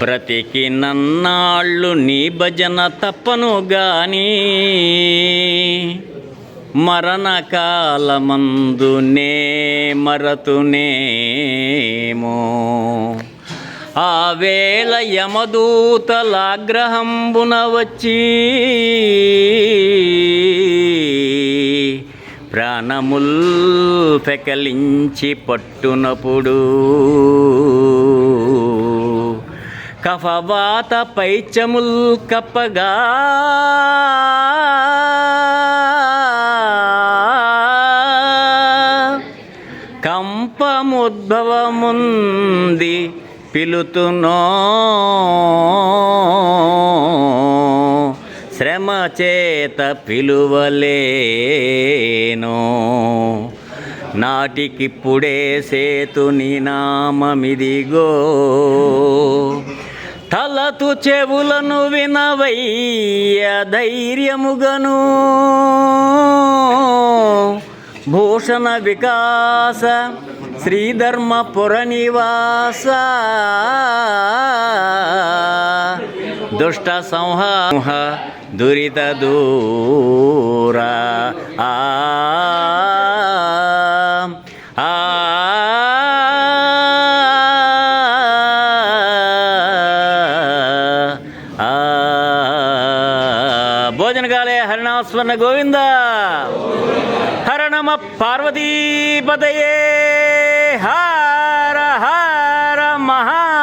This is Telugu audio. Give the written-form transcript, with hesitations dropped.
బ్రతికి నన్నాళ్ళు నీ భజన తప్పను గాని మరణకాలమందు నే మరతునేమో. ఆ వేళ యమదూతలాగ్రహంబున వచ్చి ప్రాణముల్ పెకలించి పట్టునప్పుడు కఫవాత పైచముల్ కప్పగా కంపముద్భవముంది పిలుతునో శ్రమ చేత పిలువలేనో. నాటికిప్పుడే సేతుని నామమిదిగో తలతు చెవులను వినవయ్య ధైర్యముగను. భూషణ వికాస శ్రీధర్మపుర నివాస దుష్ట సంహార దురిత దూర ఆ భోజనకాలే హరినామస్మరణ గోవింద. హర నమ పార్వతీపతయే. హర హర మహా